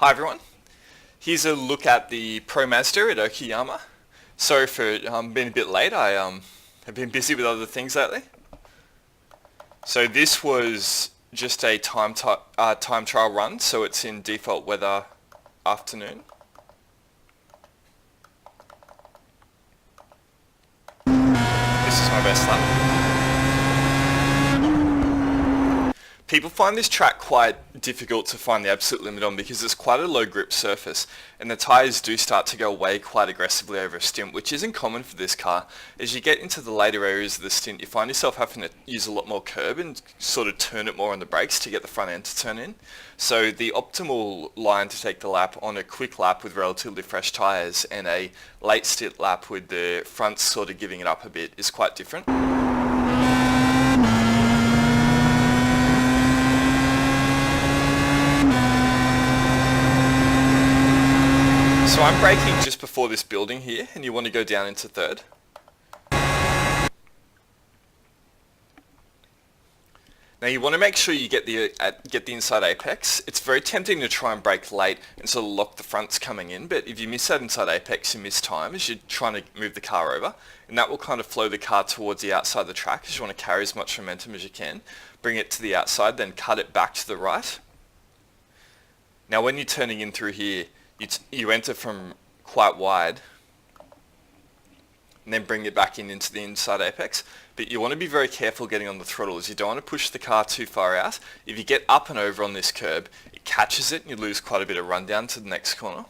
Hi everyone, here's a look at the Pro Mazda at Okayama. Sorry for being a bit late, I have been busy with other things lately. So this was just a time trial run, so it's in default weather afternoon. This is my best lap. People find this track quite difficult to find the absolute limit on because it's quite a low grip surface and the tyres do start to go away quite aggressively over a stint, which isn't common for this car. As you get into the later areas of the stint, you find yourself having to use a lot more curb and sort of turn it more on the brakes to get the front end to turn in. So the optimal line to take the lap on a quick lap with relatively fresh tyres and a late stint lap with the fronts sort of giving it up a bit is quite different. So I'm braking just before this building here, and you want to go down into third. Now you want to make sure you get the inside apex. It's very tempting to try and brake late and sort of lock the fronts coming in, but if you miss that inside apex, you miss time as you're trying to move the car over, and that will kind of flow the car towards the outside of the track as you want to carry as much momentum as you can. Bring it to the outside, then cut it back to the right. Now when you're turning in through here, you enter from quite wide and then bring it back into the inside apex, but you want to be very careful getting on the throttle as you don't want to push the car too far out. If you get up and over on this curb, it catches it and you lose quite a bit of rundown to the next corner.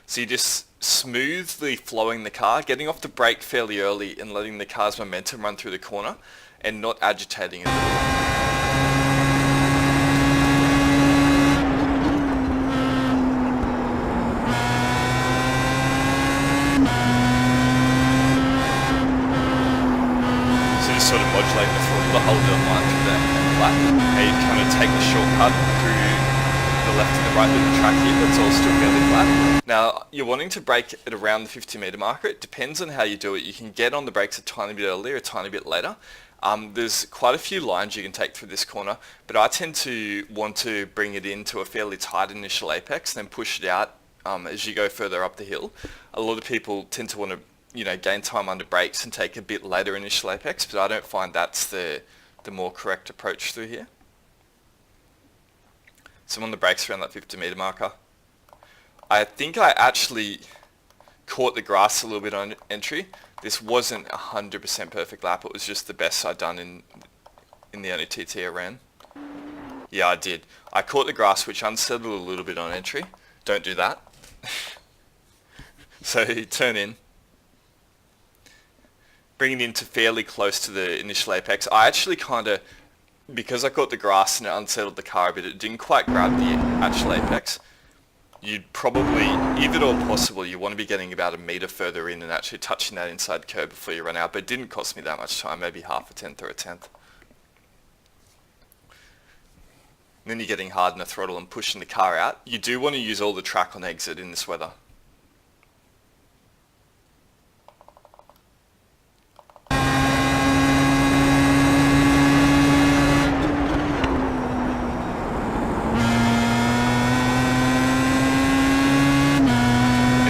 So you're just smoothly flowing the car, getting off the brake fairly early and letting the car's momentum run through the corner and not agitating it at all. Sort of modulating the throttle to hold it on line through that lap. Now you kind of take the shortcut through the left and the right bit of the track here, but it's all still fairly flat. Now you're wanting to brake at around the 50 metre marker. It depends on how you do it. You can get on the brakes a tiny bit earlier, a tiny bit later. There's quite a few lines you can take through this corner, but I tend to want to bring it into a fairly tight initial apex, then push it out as you go further up the hill. A lot of people tend to want to gain time under brakes and take a bit later initial apex, but I don't find that's the more correct approach through here. So I'm on the brakes around that 50 metre marker. I think I actually caught the grass a little bit on entry. This wasn't 100% perfect lap, it was just the best I'd done in the only TT I ran. Yeah, I did. I caught the grass, which unsettled a little bit on entry. Don't do that. So turn in. Bring it into fairly close to the initial apex. I actually because I caught the grass and it unsettled the car a bit, it didn't quite grab the actual apex. You'd probably, if at all possible, you want to be getting about a metre further in and actually touching that inside curb before you run out, but it didn't cost me that much time, maybe half a tenth or a tenth. And then you're getting hard in the throttle and pushing the car out. You do want to use all the track on exit in this weather.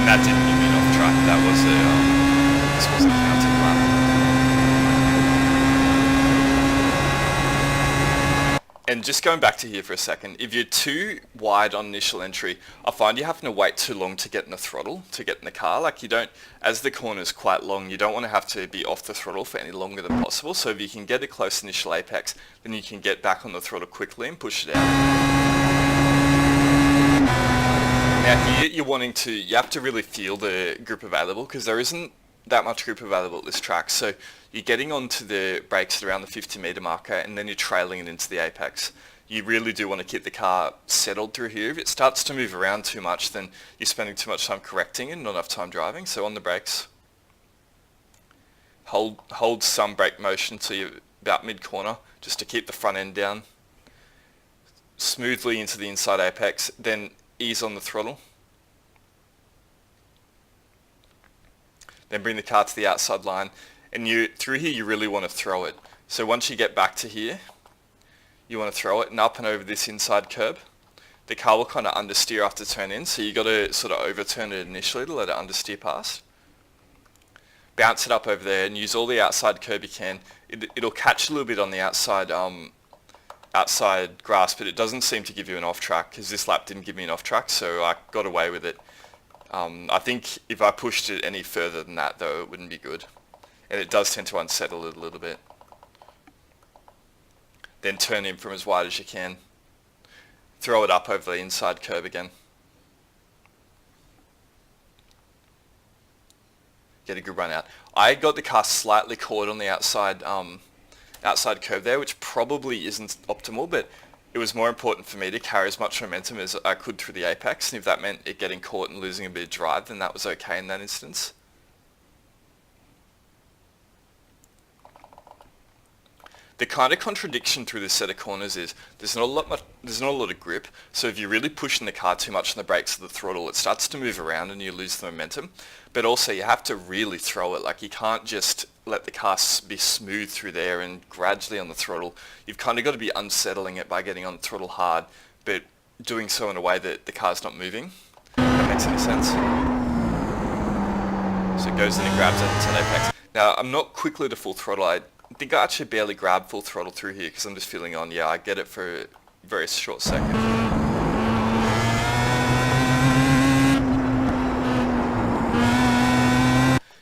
That didn't get me off track. That was this was a counting lap. And just going back to here for a second, if you're too wide on initial entry, I find you're having to wait too long to get in the throttle, to get in the car. Like you don't, as the corner's quite long, you don't want to have to be off the throttle for any longer than possible. So if you can get a close initial apex, then you can get back on the throttle quickly and push it out. Now here you have to really feel the grip available because there isn't that much grip available at this track. So you're getting onto the brakes at around the 50 metre marker and then you're trailing it into the apex. You really do want to keep the car settled through here. If it starts to move around too much, then you're spending too much time correcting and not enough time driving. So on the brakes, hold some brake motion till you're about mid-corner just to keep the front end down. Smoothly into the inside apex, then ease on the throttle. Then bring the car to the outside line, and through here you really want to throw it. So once you get back to here, you want to throw it and up and over this inside curb. the car will kind of understeer after turn in, so you got to sort of overturn it initially to let it understeer past. Bounce it up over there and use all the outside curb you can. It'll catch a little bit on the outside outside grass, but it doesn't seem to give you an off track, because this lap didn't give me an off track, so I got away with it. I think if I pushed it any further than that though, it wouldn't be good. And it does tend to unsettle it a little bit. Then turn in from as wide as you can. Throw it up over the inside curb again. Get a good run out. I got the car slightly caught on the outside outside curve there, which probably isn't optimal, but it was more important for me to carry as much momentum as I could through the apex, and if that meant it getting caught and losing a bit of drive, then that was okay in that instance. The kind of contradiction through this set of corners is there's not a lot of grip, so if you're really pushing the car too much on the brakes or the throttle, it starts to move around and you lose the momentum. But also you have to really throw it, like you can't just let the car be smooth through there and gradually on the throttle. You've kind of got to be unsettling it by getting on the throttle hard, but doing so in a way that the car's not moving. If that makes any sense. So it goes in and grabs it into an apex. Now I'm not quickly to full throttle. I think I actually barely grabbed full throttle through here because I'm just feeling on, yeah, I get it for a very short second.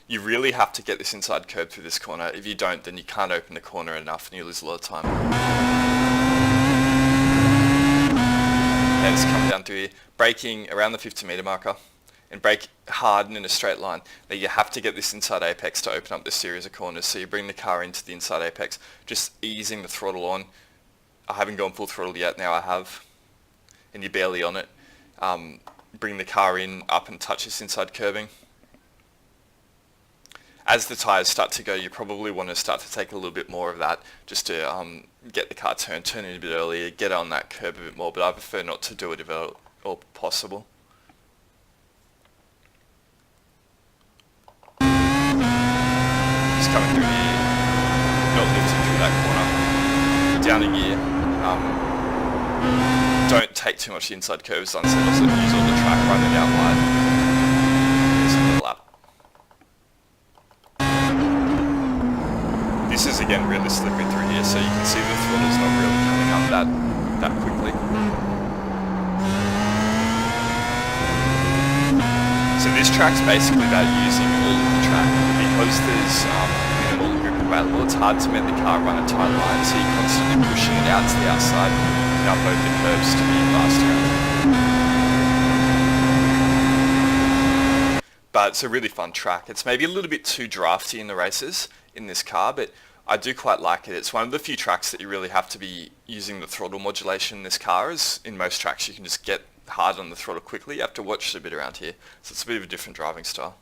You really have to get this inside curb through this corner. If you don't, then you can't open the corner enough and you lose a lot of time. And just come down through here, braking around the 50 meter marker. And brake hard and in a straight line. Now you have to get this inside apex to open up this series of corners. So you bring the car into the inside apex, just easing the throttle on. I haven't gone full throttle yet, now I have. And you're barely on it. Bring the car in, up and touch this inside curbing. As the tyres start to go, you probably want to start to take a little bit more of that, just to get the car turn in a bit earlier, get on that curb a bit more, but I prefer not to do it if at all possible. Coming through here, not lifting through that corner, down a gear. Don't take too much inside curves, unsettles it, use all the track, run it out wide. There's another lap. This is again really slippery through here, so you can see the throttle's not really coming up that quickly. So this track's basically about using all of the track. Because there's minimal grip available, it's hard to make the car run a tight line, so you're constantly pushing it out to the outside and up over the curves to be faster. But it's a really fun track. It's maybe a little bit too drafty in the races in this car, but I do quite like it. It's one of the few tracks that you really have to be using the throttle modulation in this car, as in most tracks you can just get hard on the throttle quickly. You have to watch it a bit around here, so it's a bit of a different driving style.